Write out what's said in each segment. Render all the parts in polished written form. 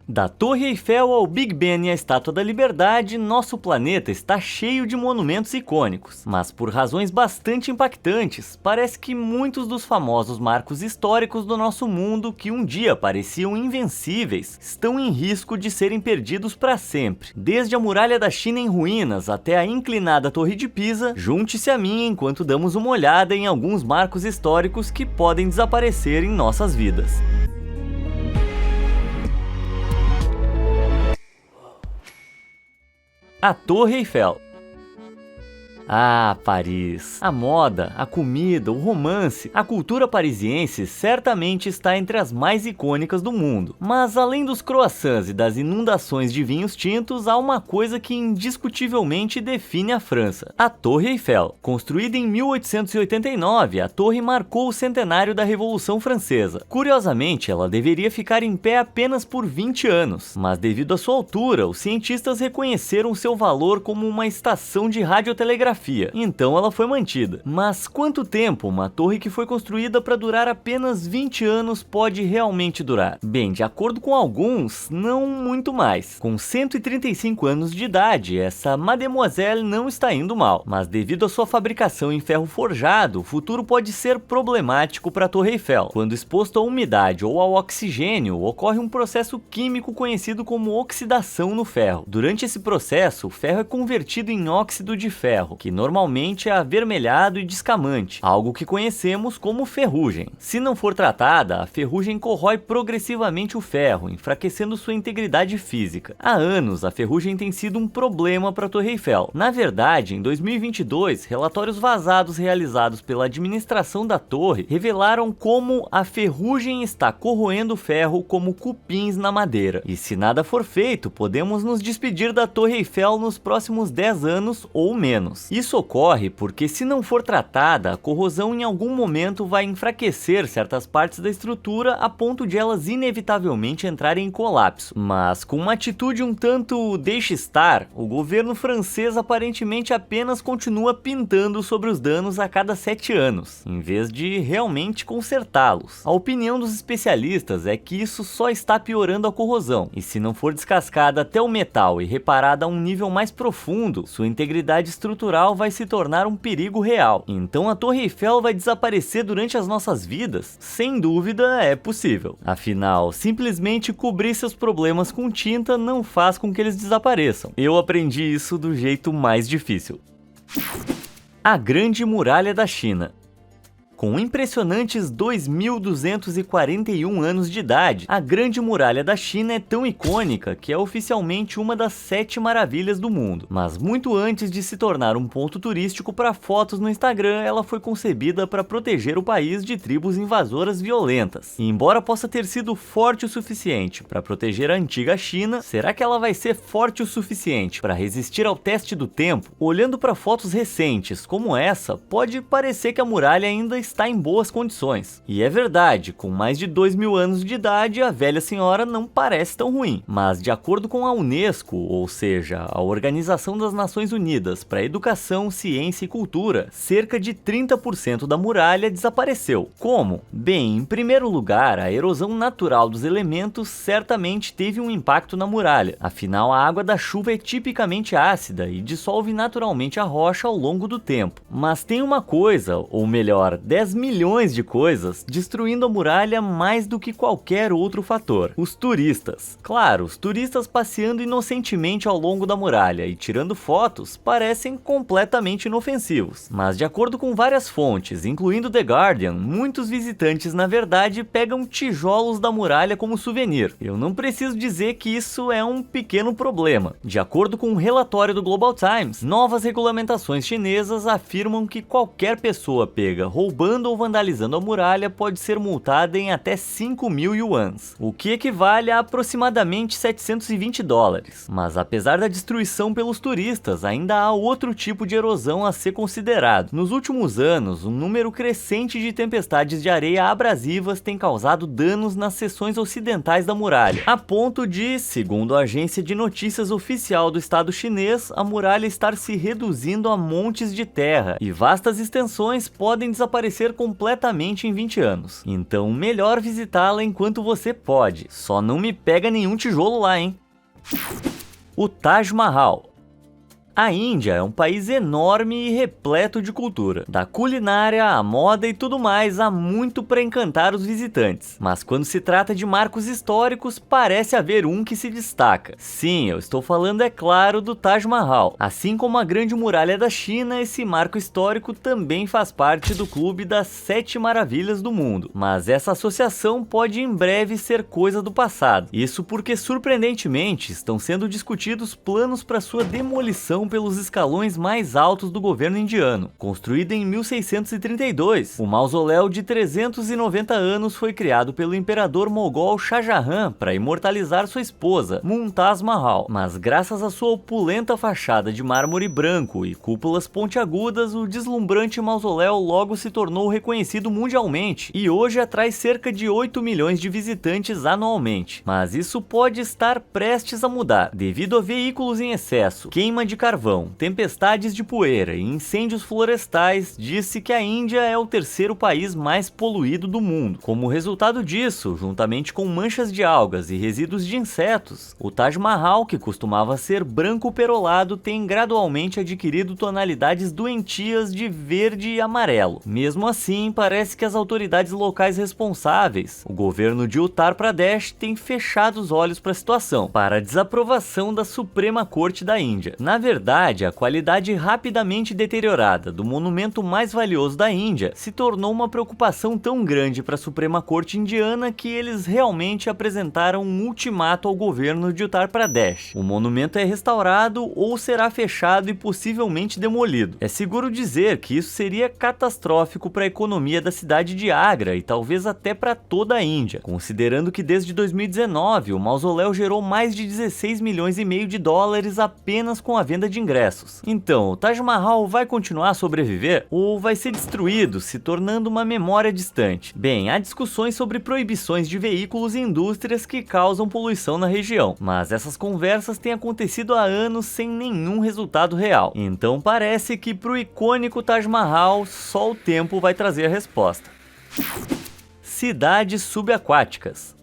Da Torre Eiffel ao Big Ben e à Estátua da Liberdade, nosso planeta está cheio de monumentos icônicos. Mas por razões bastante impactantes, parece que muitos dos famosos marcos históricos do nosso mundo que um dia pareciam invencíveis, estão em risco de serem perdidos para sempre. Desde a Muralha da China em ruínas até a inclinada Torre de Pisa, junte-se a mim enquanto damos uma olhada em alguns marcos históricos que podem desaparecer em nossas vidas. A Torre Eiffel. Ah, Paris! A moda, a comida, o romance, a cultura parisiense certamente está entre as mais icônicas do mundo. Mas além dos croissants e das inundações de vinhos tintos, há uma coisa que indiscutivelmente define a França: a Torre Eiffel. Construída em 1889, a torre marcou o centenário da Revolução Francesa. Curiosamente, ela deveria ficar em pé apenas por 20 anos, mas devido à sua altura, os cientistas reconheceram seu valor como uma estação de radiotelegrafia. Então ela foi mantida. Mas quanto tempo uma torre que foi construída para durar apenas 20 anos pode realmente durar? Bem, de acordo com alguns, não muito mais. Com 135 anos de idade, essa Mademoiselle não está indo mal. Mas devido à sua fabricação em ferro forjado, o futuro pode ser problemático para a Torre Eiffel. Quando exposto à umidade ou ao oxigênio, ocorre um processo químico conhecido como oxidação no ferro. Durante esse processo, o ferro é convertido em óxido de ferro, que normalmente é avermelhado e descamante, algo que conhecemos como ferrugem. Se não for tratada, a ferrugem corrói progressivamente o ferro, enfraquecendo sua integridade física. Há anos, a ferrugem tem sido um problema para a Torre Eiffel. Na verdade, em 2022, relatórios vazados realizados pela administração da torre revelaram como a ferrugem está corroendo o ferro como cupins na madeira. E se nada for feito, podemos nos despedir da Torre Eiffel nos próximos 10 anos ou menos. Isso ocorre porque, se não for tratada, a corrosão em algum momento vai enfraquecer certas partes da estrutura a ponto de elas inevitavelmente entrarem em colapso. Mas com uma atitude um tanto deixe estar, o governo francês aparentemente apenas continua pintando sobre os danos a cada 7 anos, em vez de realmente consertá-los. A opinião dos especialistas é que isso só está piorando a corrosão, e se não for descascada até o metal e reparada a um nível mais profundo, sua integridade estrutural vai se tornar um perigo real. Então a Torre Eiffel vai desaparecer durante as nossas vidas? Sem dúvida, é possível. Afinal, simplesmente cobrir seus problemas com tinta não faz com que eles desapareçam. Eu aprendi isso do jeito mais difícil. A Grande Muralha da China. Com impressionantes 2.241 anos de idade, a Grande Muralha da China é tão icônica que é oficialmente uma das 7 maravilhas do mundo. Mas muito antes de se tornar um ponto turístico para fotos no Instagram, ela foi concebida para proteger o país de tribos invasoras violentas. E embora possa ter sido forte o suficiente para proteger a antiga China, será que ela vai ser forte o suficiente para resistir ao teste do tempo? Olhando para fotos recentes como essa, pode parecer que a muralha ainda está em boas condições. E é verdade, com mais de 2.000 anos de idade, a velha senhora não parece tão ruim. Mas de acordo com a Unesco, ou seja, a Organização das Nações Unidas para a Educação, Ciência e Cultura, cerca de 30% da muralha desapareceu. Como? Bem, em primeiro lugar, a erosão natural dos elementos certamente teve um impacto na muralha. Afinal, a água da chuva é tipicamente ácida e dissolve naturalmente a rocha ao longo do tempo. Mas tem uma coisa, ou melhor, 10 milhões de coisas destruindo a muralha mais do que qualquer outro fator: os turistas. Claro, os turistas passeando inocentemente ao longo da muralha e tirando fotos parecem completamente inofensivos. Mas de acordo com várias fontes, incluindo The Guardian, muitos visitantes na verdade pegam tijolos da muralha como souvenir. Eu não preciso dizer que isso é um pequeno problema. De acordo com um relatório do Global Times, novas regulamentações chinesas afirmam que qualquer pessoa pega roubando ou vandalizando a muralha pode ser multada em até 5.000 yuans, o que equivale a aproximadamente $720. Mas apesar da destruição pelos turistas, ainda há outro tipo de erosão a ser considerado. Nos últimos anos, um número crescente de tempestades de areia abrasivas tem causado danos nas seções ocidentais da muralha, a ponto de, segundo a agência de notícias oficial do estado chinês, a muralha estar se reduzindo a montes de terra e vastas extensões podem desaparecer desaparecer completamente em 20 anos. Então, melhor visitá-la enquanto você pode. Só não me pega nenhum tijolo lá, hein? O Taj Mahal. A Índia é um país enorme e repleto de cultura. Da culinária à moda e tudo mais, há muito para encantar os visitantes. Mas quando se trata de marcos históricos, parece haver um que se destaca. Sim, eu estou falando, é claro, do Taj Mahal. Assim como a Grande Muralha da China, esse marco histórico também faz parte do clube das 7 maravilhas do mundo. Mas essa associação pode em breve ser coisa do passado. Isso porque, surpreendentemente, estão sendo discutidos planos para sua demolição pelos escalões mais altos do governo indiano. Construído em 1632, o mausoléu de 390 anos foi criado pelo imperador mogol Shah Jahan para imortalizar sua esposa, Mumtaz Mahal. Mas graças à sua opulenta fachada de mármore branco e cúpulas pontiagudas, o deslumbrante mausoléu logo se tornou reconhecido mundialmente e hoje atrai cerca de 8 milhões de visitantes anualmente. Mas isso pode estar prestes a mudar, devido a veículos em excesso, queima de carvão, tempestades de poeira e incêndios florestais. Disse que a Índia é o terceiro país mais poluído do mundo. Como resultado disso, juntamente com manchas de algas e resíduos de insetos, o Taj Mahal, que costumava ser branco perolado, tem gradualmente adquirido tonalidades doentias de verde e amarelo. Mesmo assim, parece que as autoridades locais responsáveis, o governo de Uttar Pradesh, tem fechado os olhos para a situação, para a desaprovação da Suprema Corte da Índia. Na verdade, a qualidade rapidamente deteriorada do monumento mais valioso da Índia se tornou uma preocupação tão grande para a Suprema Corte indiana que eles realmente apresentaram um ultimato ao governo de Uttar Pradesh. O monumento é restaurado ou será fechado e possivelmente demolido. É seguro dizer que isso seria catastrófico para a economia da cidade de Agra e talvez até para toda a Índia, considerando que desde 2019 o mausoléu gerou mais de 16 milhões e meio de dólares apenas com a venda de ingressos. Então, o Taj Mahal vai continuar a sobreviver ou vai ser destruído, se tornando uma memória distante? Bem, há discussões sobre proibições de veículos e indústrias que causam poluição na região, mas essas conversas têm acontecido há anos sem nenhum resultado real. Então parece que pro icônico Taj Mahal só o tempo vai trazer a resposta. Cidades subaquáticas.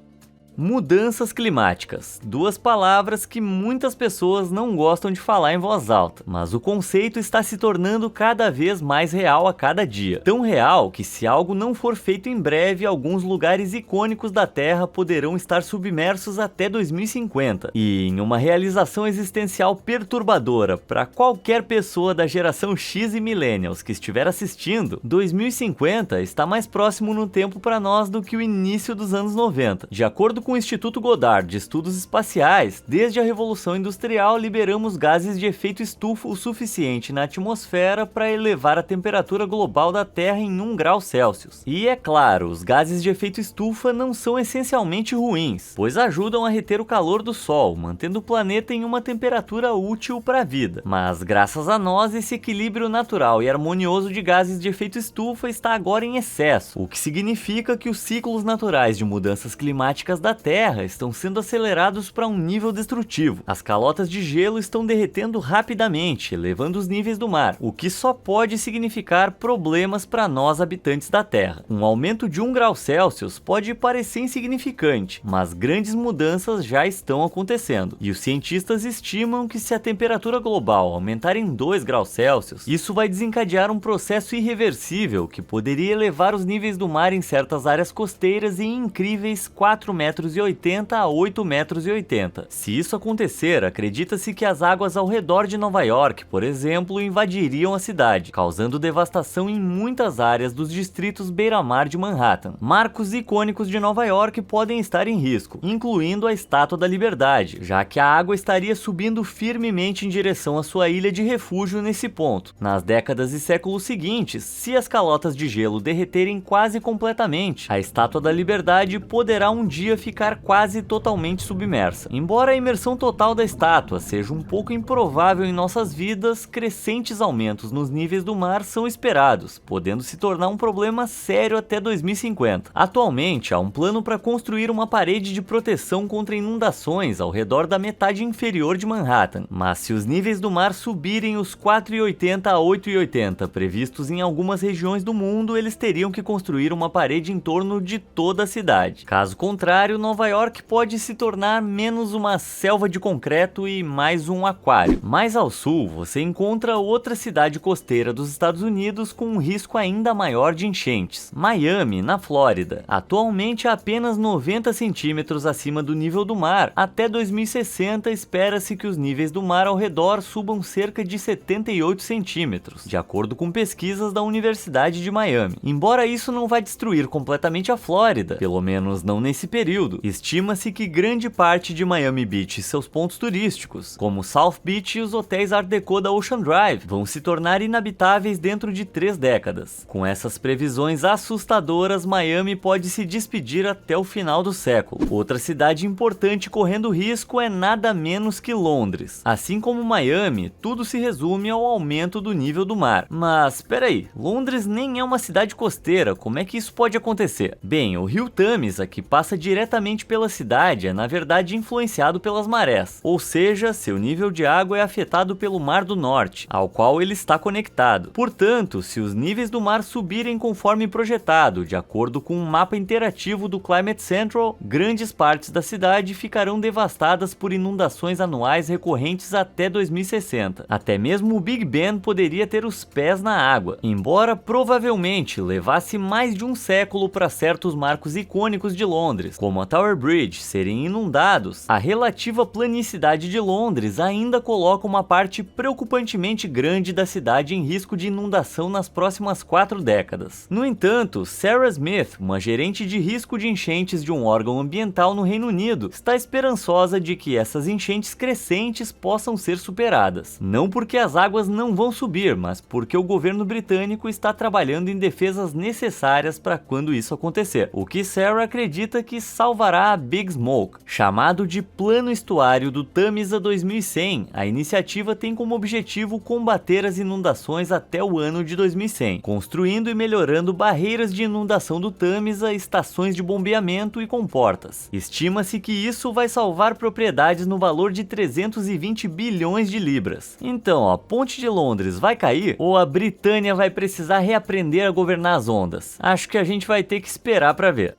Mudanças climáticas, duas palavras que muitas pessoas não gostam de falar em voz alta, mas o conceito está se tornando cada vez mais real a cada dia. Tão real que, se algo não for feito em breve, alguns lugares icônicos da Terra poderão estar submersos até 2050. E em uma realização existencial perturbadora para qualquer pessoa da geração X e Millennials que estiver assistindo, 2050 está mais próximo no tempo para nós do que o início dos anos 90. De acordo com o Instituto Goddard de Estudos Espaciais, desde a Revolução Industrial liberamos gases de efeito estufa o suficiente na atmosfera para elevar a temperatura global da Terra em 1 grau Celsius. E é claro, os gases de efeito estufa não são essencialmente ruins, pois ajudam a reter o calor do Sol, mantendo o planeta em uma temperatura útil para a vida. Mas graças a nós, esse equilíbrio natural e harmonioso de gases de efeito estufa está agora em excesso, o que significa que os ciclos naturais de mudanças climáticas da Terra estão sendo acelerados para um nível destrutivo. As calotas de gelo estão derretendo rapidamente, elevando os níveis do mar, o que só pode significar problemas para nós habitantes da Terra. Um aumento de 1 grau Celsius pode parecer insignificante, mas grandes mudanças já estão acontecendo. E os cientistas estimam que, se a temperatura global aumentar em 2 graus Celsius, isso vai desencadear um processo irreversível que poderia elevar os níveis do mar em certas áreas costeiras em incríveis 4,80 metros a 8,80 metros. Se isso acontecer, acredita-se que as águas ao redor de Nova York, por exemplo, invadiriam a cidade, causando devastação em muitas áreas dos distritos beira-mar de Manhattan. Marcos icônicos de Nova York podem estar em risco, incluindo a Estátua da Liberdade, já que a água estaria subindo firmemente em direção à sua ilha de refúgio nesse ponto. Nas décadas e séculos seguintes, se as calotas de gelo derreterem quase completamente, a Estátua da Liberdade poderá um dia ficar ficar quase totalmente submersa. Embora a imersão total da estátua seja um pouco improvável em nossas vidas, crescentes aumentos nos níveis do mar são esperados, podendo se tornar um problema sério até 2050. Atualmente, há um plano para construir uma parede de proteção contra inundações ao redor da metade inferior de Manhattan, mas se os níveis do mar subirem os 4,80 a 8,80 previstos em algumas regiões do mundo, eles teriam que construir uma parede em torno de toda a cidade. Caso contrário, Nova York pode se tornar menos uma selva de concreto e mais um aquário. Mais ao sul, você encontra outra cidade costeira dos Estados Unidos com um risco ainda maior de enchentes: Miami, na Flórida. Atualmente há apenas 90 centímetros acima do nível do mar. Até 2060, espera-se que os níveis do mar ao redor subam cerca de 78 centímetros, de acordo com pesquisas da Universidade de Miami. Embora isso não vá destruir completamente a Flórida, pelo menos não nesse período, estima-se que grande parte de Miami Beach e seus pontos turísticos, como South Beach e os hotéis Art Deco da Ocean Drive, vão se tornar inabitáveis dentro de 3 décadas. Com essas previsões assustadoras, Miami pode se despedir até o final do século. Outra cidade importante correndo risco é nada menos que Londres. Assim como Miami, tudo se resume ao aumento do nível do mar. Mas, peraí, Londres nem é uma cidade costeira, como é que isso pode acontecer? Bem, o rio Tâmisa, que passa diretamente pela cidade, é na verdade influenciado pelas marés, ou seja, seu nível de água é afetado pelo Mar do Norte, ao qual ele está conectado. Portanto, se os níveis do mar subirem conforme projetado, de acordo com um mapa interativo do Climate Central, grandes partes da cidade ficarão devastadas por inundações anuais recorrentes até 2060. Até mesmo o Big Ben poderia ter os pés na água. Embora provavelmente levasse mais de um século para certos marcos icônicos de Londres, como a Tower Bridge, serem inundados, a relativa planicidade de Londres ainda coloca uma parte preocupantemente grande da cidade em risco de inundação nas próximas 4 décadas. No entanto, Sarah Smith, uma gerente de risco de enchentes de um órgão ambiental no Reino Unido, está esperançosa de que essas enchentes crescentes possam ser superadas. Não porque as águas não vão subir, mas porque o governo britânico está trabalhando em defesas necessárias para quando isso acontecer, o que Sarah acredita que salvará a Big Smoke. Chamado de Plano Estuário do Tâmisa 2100, a iniciativa tem como objetivo combater as inundações até o ano de 2100, construindo e melhorando barreiras de inundação do Tâmisa, estações de bombeamento e comportas. Estima-se que isso vai salvar propriedades no valor de 320 bilhões de libras. Então, a ponte de Londres vai cair ou a Britânia vai precisar reaprender a governar as ondas? Acho que a gente vai ter que esperar para ver.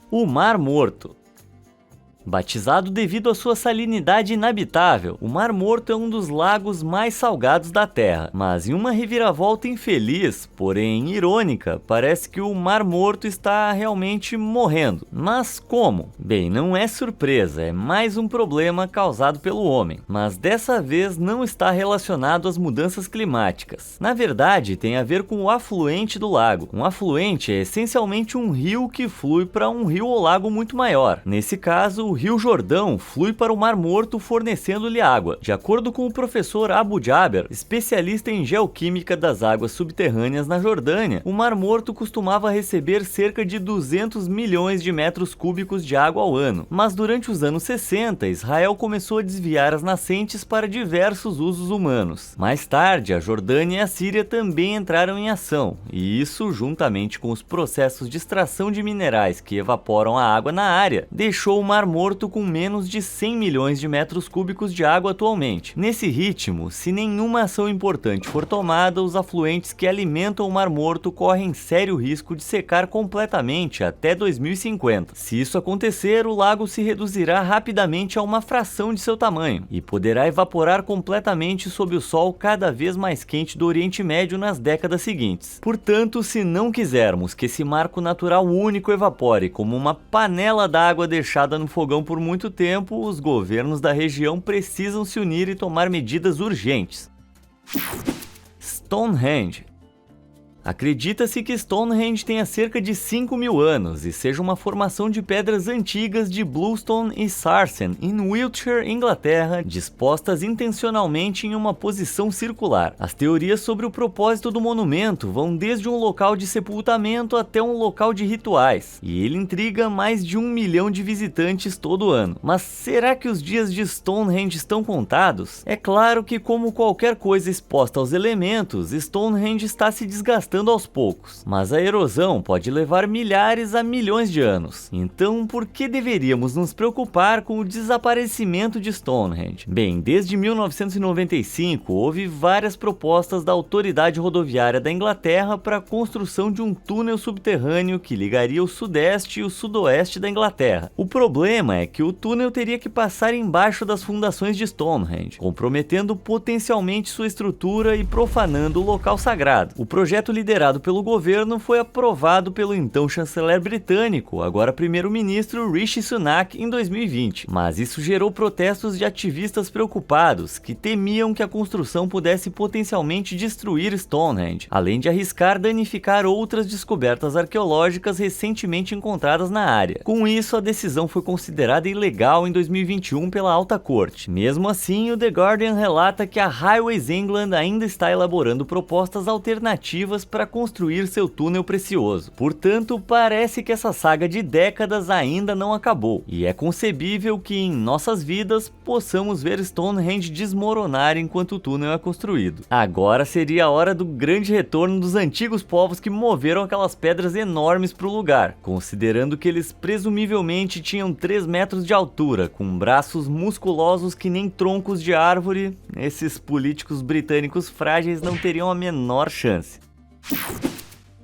O Mar Morto. Batizado devido à sua salinidade inabitável, o Mar Morto é um dos lagos mais salgados da Terra, mas em uma reviravolta infeliz, porém irônica, parece que o Mar Morto está realmente morrendo. Mas como? Bem, não é surpresa, é mais um problema causado pelo homem, mas dessa vez não está relacionado às mudanças climáticas. Na verdade, tem a ver com o afluente do lago. Um afluente é essencialmente um rio que flui para um rio ou lago muito maior. Nesse caso, o Rio Jordão flui para o Mar Morto fornecendo-lhe água. De acordo com o professor Abu Jaber, especialista em geoquímica das águas subterrâneas na Jordânia, o Mar Morto costumava receber cerca de 200 milhões de metros cúbicos de água ao ano. Mas durante os anos 60, Israel começou a desviar as nascentes para diversos usos humanos. Mais tarde, a Jordânia e a Síria também entraram em ação, e isso, juntamente com os processos de extração de minerais que evaporam a água na área, deixou o Mar Morto com menos de 100 milhões de metros cúbicos de água atualmente. Nesse ritmo, se nenhuma ação importante for tomada, os afluentes que alimentam o Mar Morto correm sério risco de secar completamente até 2050. Se isso acontecer, o lago se reduzirá rapidamente a uma fração de seu tamanho e poderá evaporar completamente sob o sol cada vez mais quente do Oriente Médio nas décadas seguintes. Portanto, se não quisermos que esse marco natural único evapore como uma panela d'água deixada no fogão por muito tempo, os governos da região precisam se unir e tomar medidas urgentes. Stonehenge. Acredita-se que Stonehenge tenha cerca de 5.000 anos e seja uma formação de pedras antigas de Bluestone e Sarsen, em Wiltshire, Inglaterra, dispostas intencionalmente em uma posição circular. As teorias sobre o propósito do monumento vão desde um local de sepultamento até um local de rituais, e ele intriga mais de 1 milhão de visitantes todo ano. Mas será que os dias de Stonehenge estão contados? É claro que, como qualquer coisa exposta aos elementos, Stonehenge está se desgastando aos poucos, mas a erosão pode levar milhares a milhões de anos. Então, por que deveríamos nos preocupar com o desaparecimento de Stonehenge? Bem, desde 1995 houve várias propostas da Autoridade Rodoviária da Inglaterra para a construção de um túnel subterrâneo que ligaria o sudeste e o sudoeste da Inglaterra. O problema é que o túnel teria que passar embaixo das fundações de Stonehenge, comprometendo potencialmente sua estrutura e profanando o local sagrado. O projeto liderado pelo governo foi aprovado pelo então chanceler britânico, agora primeiro-ministro Rishi Sunak, em 2020, mas isso gerou protestos de ativistas preocupados que temiam que a construção pudesse potencialmente destruir Stonehenge, além de arriscar danificar outras descobertas arqueológicas recentemente encontradas na área. Com isso, a decisão foi considerada ilegal em 2021 pela Alta Corte. Mesmo assim, o The Guardian relata que a Highways England ainda está elaborando propostas alternativas para construir seu túnel precioso. Portanto, parece que essa saga de décadas ainda não acabou, e é concebível que em nossas vidas possamos ver Stonehenge desmoronar enquanto o túnel é construído. Agora seria a hora do grande retorno dos antigos povos que moveram aquelas pedras enormes para o lugar, considerando que eles presumivelmente tinham 3 metros de altura, com braços musculosos que nem troncos de árvore. Esses políticos britânicos frágeis não teriam a menor chance.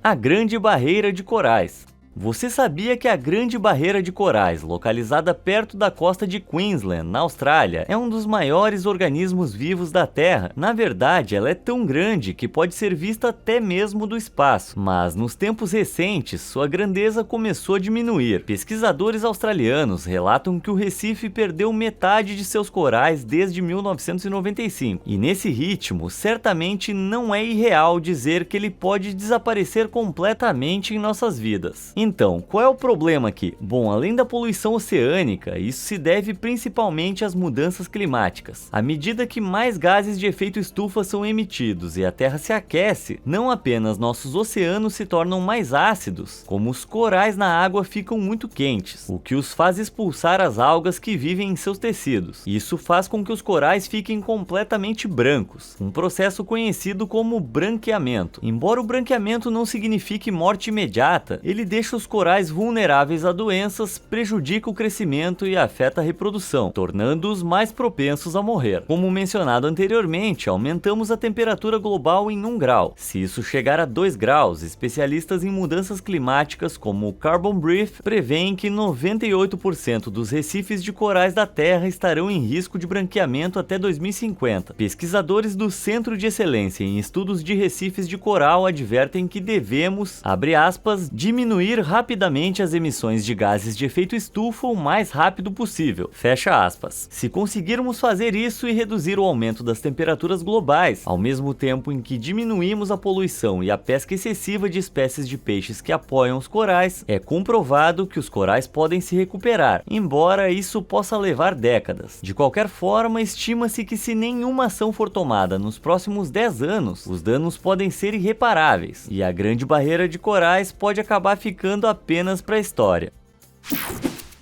A Grande Barreira de Corais. Você sabia que a Grande Barreira de Corais, localizada perto da costa de Queensland, na Austrália, é um dos maiores organismos vivos da Terra? Na verdade, ela é tão grande que pode ser vista até mesmo do espaço, mas nos tempos recentes, sua grandeza começou a diminuir. Pesquisadores australianos relatam que o Recife perdeu metade de seus corais desde 1995, e nesse ritmo, certamente não é irreal dizer que ele pode desaparecer completamente em nossas vidas. Então, qual é o problema aqui? Bom, além da poluição oceânica, isso se deve principalmente às mudanças climáticas. À medida que mais gases de efeito estufa são emitidos e a Terra se aquece, não apenas nossos oceanos se tornam mais ácidos, como os corais na água ficam muito quentes, o que os faz expulsar as algas que vivem em seus tecidos. Isso faz com que os corais fiquem completamente brancos, um processo conhecido como branqueamento. Embora o branqueamento não signifique morte imediata, ele deixa os corais vulneráveis a doenças, prejudica o crescimento e afeta a reprodução, tornando-os mais propensos a morrer. Como mencionado anteriormente, aumentamos a temperatura global em 1 grau. Se isso chegar a 2 graus, especialistas em mudanças climáticas como o Carbon Brief prevêem que 98% dos recifes de corais da Terra estarão em risco de branqueamento até 2050. Pesquisadores do Centro de Excelência em Estudos de Recifes de Coral advertem que devemos, abre aspas, diminuir rapidamente as emissões de gases de efeito estufa o mais rápido possível, fecha aspas. Se conseguirmos fazer isso e reduzir o aumento das temperaturas globais, ao mesmo tempo em que diminuímos a poluição e a pesca excessiva de espécies de peixes que apoiam os corais, é comprovado que os corais podem se recuperar, embora isso possa levar décadas. De qualquer forma, estima-se que se nenhuma ação for tomada nos próximos 10 anos, os danos podem ser irreparáveis, e a Grande Barreira de Corais pode acabar ficando apenas para a história.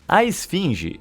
A Esfinge.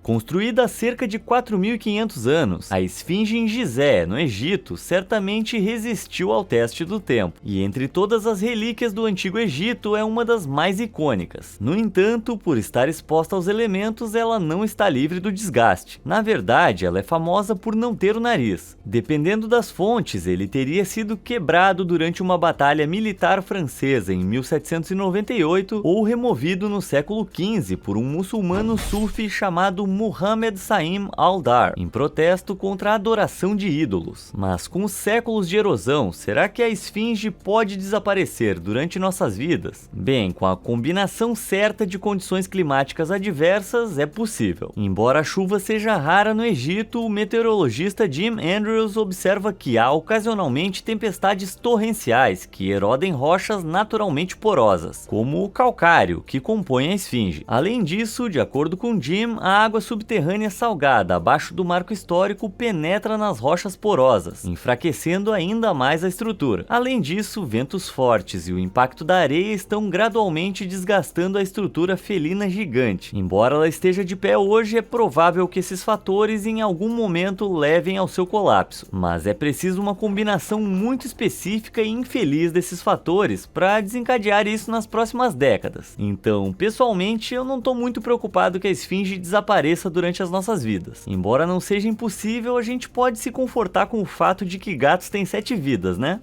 Construída há cerca de 4.500 anos, a Esfinge em Gizé, no Egito, certamente resistiu ao teste do tempo, e entre todas as relíquias do Antigo Egito é uma das mais icônicas. No entanto, por estar exposta aos elementos, ela não está livre do desgaste. Na verdade, ela é famosa por não ter o nariz. Dependendo das fontes, ele teria sido quebrado durante uma batalha militar francesa em 1798 ou removido no século XV por um muçulmano sufi chamado Muhammad Saim al-Dar, em protesto contra a adoração de ídolos. Mas com séculos de erosão, será que a esfinge pode desaparecer durante nossas vidas? Bem, com a combinação certa de condições climáticas adversas, é possível. Embora a chuva seja rara no Egito, o meteorologista Jim Andrews observa que há ocasionalmente tempestades torrenciais que erodem rochas naturalmente porosas, como o calcário, que compõe a esfinge. Além disso, de acordo com Jim, a água subterrânea salgada abaixo do marco histórico penetra nas rochas porosas, enfraquecendo ainda mais a estrutura. Além disso, ventos fortes e o impacto da areia estão gradualmente desgastando a estrutura felina gigante. Embora ela esteja de pé hoje, é provável que esses fatores em algum momento levem ao seu colapso, mas é preciso uma combinação muito específica e infeliz desses fatores para desencadear isso nas próximas décadas. Então, pessoalmente, eu não estou muito preocupado que a esfinge desapareça durante as nossas vidas. Embora não seja impossível, a gente pode se confortar com o fato de que gatos têm 7 vidas, né?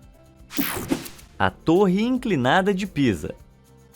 A Torre Inclinada de Pisa.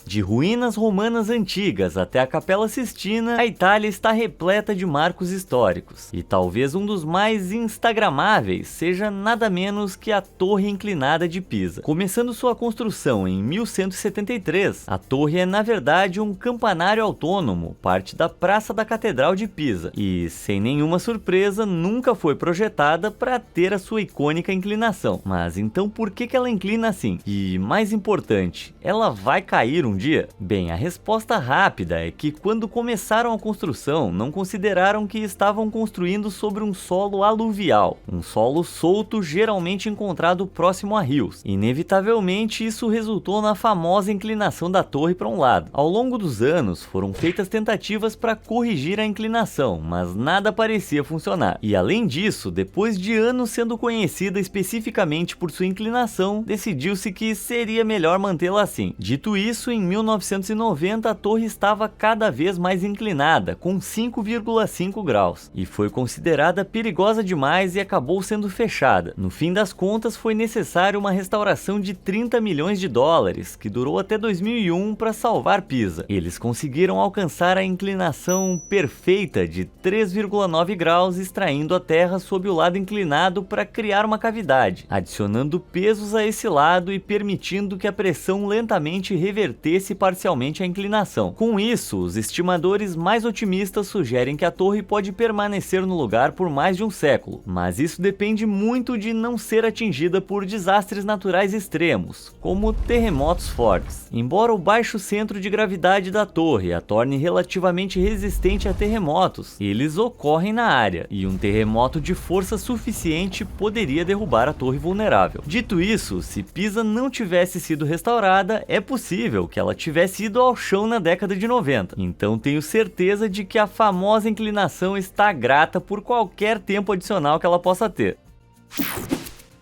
De ruínas romanas antigas até a Capela Sistina, a Itália está repleta de marcos históricos. E talvez um dos mais instagramáveis seja nada menos que a Torre Inclinada de Pisa. Começando sua construção em 1173, a torre é na verdade um campanário autônomo, parte da Praça da Catedral de Pisa, e, sem nenhuma surpresa, nunca foi projetada para ter a sua icônica inclinação. Mas então por que ela inclina assim? E, mais importante, ela vai cair um dia? Bem, a resposta rápida é que quando começaram a construção, não consideraram que estavam construindo sobre um solo aluvial, um solo solto geralmente encontrado próximo a rios. Inevitavelmente, isso resultou na famosa inclinação da torre para um lado. Ao longo dos anos, foram feitas tentativas para corrigir a inclinação, mas nada parecia funcionar. E além disso, depois de anos sendo conhecida especificamente por sua inclinação, decidiu-se que seria melhor mantê-la assim. Dito isso, em 1990 a torre estava cada vez mais inclinada, com 5,5 graus, e foi considerada perigosa demais e acabou sendo fechada. No fim das contas, foi necessária uma restauração de 30 milhões de dólares, que durou até 2001 para salvar Pisa. Eles conseguiram alcançar a inclinação perfeita de 3,9 graus, extraindo a terra sob o lado inclinado para criar uma cavidade, adicionando pesos a esse lado e permitindo que a pressão lentamente revertesse parcialmente a inclinação. Com isso, os estimadores mais otimistas sugerem que a torre pode permanecer no lugar por mais de um século, mas isso depende muito de não ser atingida por desastres naturais extremos, como terremotos fortes. Embora o baixo centro de gravidade da torre a torne relativamente resistente a terremotos, eles ocorrem na área, e um terremoto de força suficiente poderia derrubar a torre vulnerável. Dito isso, se Pisa não tivesse sido restaurada, é possível que ela tivesse ido ao chão na década de 90. Então tenho certeza de que a famosa inclinação está grata por qualquer tempo adicional que ela possa ter.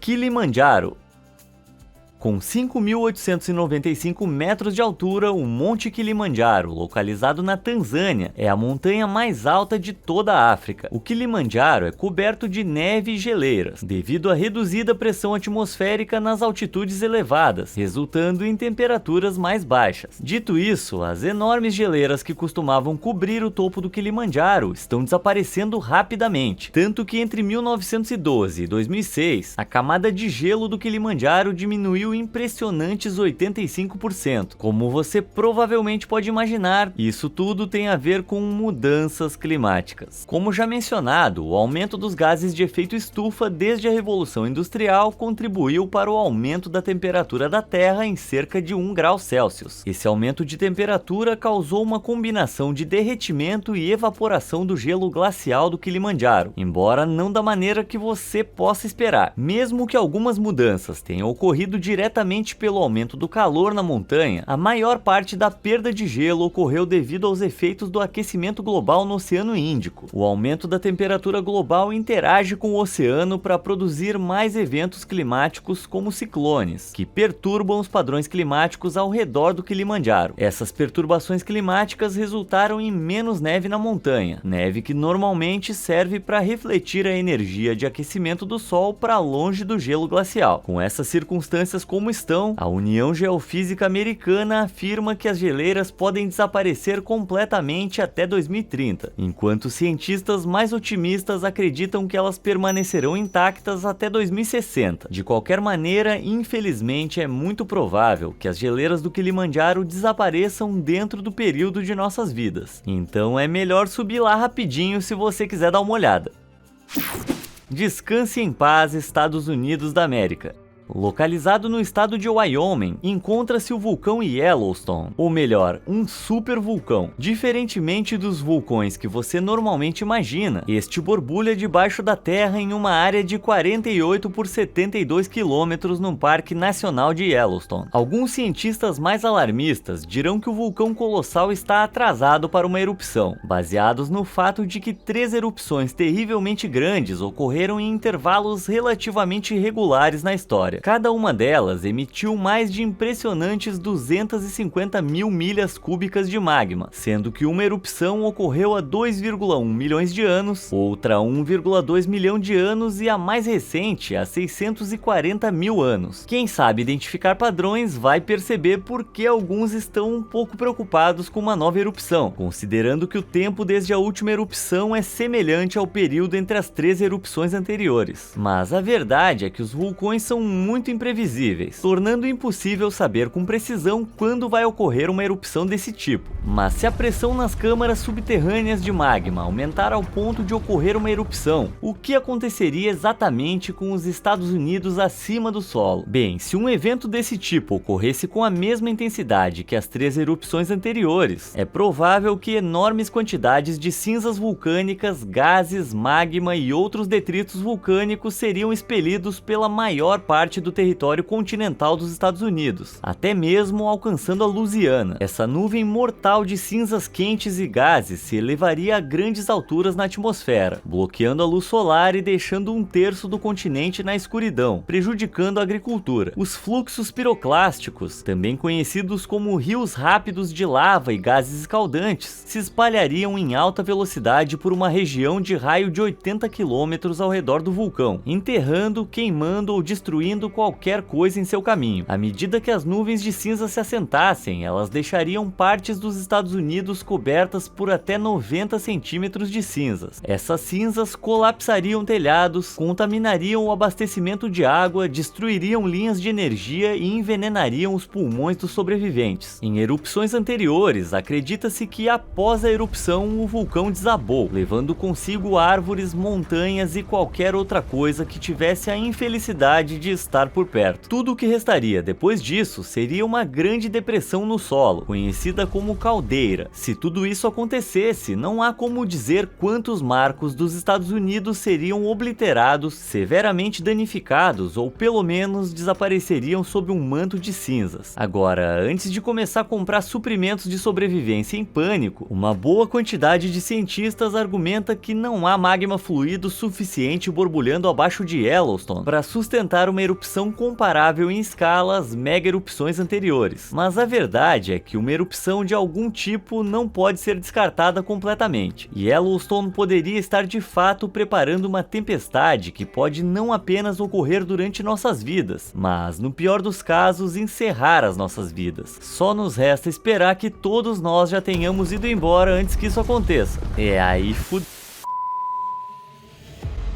Kilimanjaro. Com 5.895 metros de altura, o Monte Kilimanjaro, localizado na Tanzânia, é a montanha mais alta de toda a África. O Kilimanjaro é coberto de neve e geleiras, devido à reduzida pressão atmosférica nas altitudes elevadas, resultando em temperaturas mais baixas. Dito isso, as enormes geleiras que costumavam cobrir o topo do Kilimanjaro estão desaparecendo rapidamente, tanto que entre 1912 e 2006, a camada de gelo do Kilimanjaro diminuiu impressionantes 85%. Como você provavelmente pode imaginar, isso tudo tem a ver com mudanças climáticas. Como já mencionado, o aumento dos gases de efeito estufa desde a Revolução Industrial contribuiu para o aumento da temperatura da Terra em cerca de 1 grau Celsius. Esse aumento de temperatura causou uma combinação de derretimento e evaporação do gelo glacial do Kilimanjaro, embora não da maneira que você possa esperar. Mesmo que algumas mudanças tenham ocorrido diretamente pelo aumento do calor na montanha, a maior parte da perda de gelo ocorreu devido aos efeitos do aquecimento global no Oceano Índico. O aumento da temperatura global interage com o oceano para produzir mais eventos climáticos como ciclones, que perturbam os padrões climáticos ao redor do Kilimanjaro. Essas perturbações climáticas resultaram em menos neve na montanha, neve que normalmente serve para refletir a energia de aquecimento do Sol para longe do gelo glacial. Com essas circunstâncias como estão, a União Geofísica Americana afirma que as geleiras podem desaparecer completamente até 2030, enquanto cientistas mais otimistas acreditam que elas permanecerão intactas até 2060. De qualquer maneira, infelizmente é muito provável que as geleiras do Kilimanjaro desapareçam dentro do período de nossas vidas. Então é melhor subir lá rapidinho se você quiser dar uma olhada. Descanse em paz, Estados Unidos da América. Localizado no estado de Wyoming, encontra-se o vulcão Yellowstone, ou melhor, um supervulcão. Diferentemente dos vulcões que você normalmente imagina, este borbulha debaixo da terra em uma área de 48 por 72 quilômetros no Parque Nacional de Yellowstone. Alguns cientistas mais alarmistas dirão que o vulcão colossal está atrasado para uma erupção, baseados no fato de que 3 erupções terrivelmente grandes ocorreram em intervalos relativamente regulares na história. Cada uma delas emitiu mais de impressionantes 250 mil milhas cúbicas de magma, sendo que uma erupção ocorreu há 2,1 milhões de anos, outra 1,2 milhão de anos e a mais recente há 640 mil anos. Quem sabe identificar padrões vai perceber por que alguns estão um pouco preocupados com uma nova erupção, considerando que o tempo desde a última erupção é semelhante ao período entre as 3 erupções anteriores. Mas a verdade é que os vulcões são muito imprevisíveis, tornando impossível saber com precisão quando vai ocorrer uma erupção desse tipo. Mas se a pressão nas câmaras subterrâneas de magma aumentar ao ponto de ocorrer uma erupção, o que aconteceria exatamente com os Estados Unidos acima do solo? Bem, se um evento desse tipo ocorresse com a mesma intensidade que as 3 erupções anteriores, é provável que enormes quantidades de cinzas vulcânicas, gases, magma e outros detritos vulcânicos seriam expelidos pela maior parte do território continental dos Estados Unidos, até mesmo alcançando a Louisiana. Essa nuvem mortal de cinzas quentes e gases se elevaria a grandes alturas na atmosfera, bloqueando a luz solar e deixando 1/3 do continente na escuridão, prejudicando a agricultura. Os fluxos piroclásticos, também conhecidos como rios rápidos de lava e gases escaldantes, se espalhariam em alta velocidade por uma região de raio de 80 quilômetros ao redor do vulcão, enterrando, queimando ou destruindo qualquer coisa em seu caminho. À medida que as nuvens de cinza se assentassem, elas deixariam partes dos Estados Unidos cobertas por até 90 centímetros de cinzas. Essas cinzas colapsariam telhados, contaminariam o abastecimento de água, destruiriam linhas de energia e envenenariam os pulmões dos sobreviventes. Em erupções anteriores, acredita-se que após a erupção o vulcão desabou, levando consigo árvores, montanhas e qualquer outra coisa que tivesse a infelicidade de estar por perto. Tudo o que restaria depois disso seria uma grande depressão no solo, conhecida como caldeira. Se tudo isso acontecesse, não há como dizer quantos marcos dos Estados Unidos seriam obliterados, severamente danificados ou pelo menos desapareceriam sob um manto de cinzas. Agora, antes de começar a comprar suprimentos de sobrevivência em pânico, uma boa quantidade de cientistas argumenta que não há magma fluido suficiente borbulhando abaixo de Yellowstone para sustentar uma erupção comparável em escala às mega erupções anteriores. Mas a verdade é que uma erupção de algum tipo não pode ser descartada completamente. Yellowstone poderia estar de fato preparando uma tempestade que pode não apenas ocorrer durante nossas vidas, mas no pior dos casos encerrar as nossas vidas. Só nos resta esperar que todos nós já tenhamos ido embora antes que isso aconteça. É aí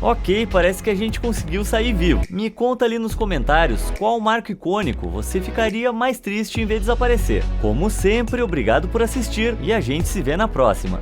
Ok, parece que a gente conseguiu sair vivo. Me conta ali nos comentários qual marco icônico você ficaria mais triste em ver desaparecer. Como sempre, obrigado por assistir e a gente se vê na próxima.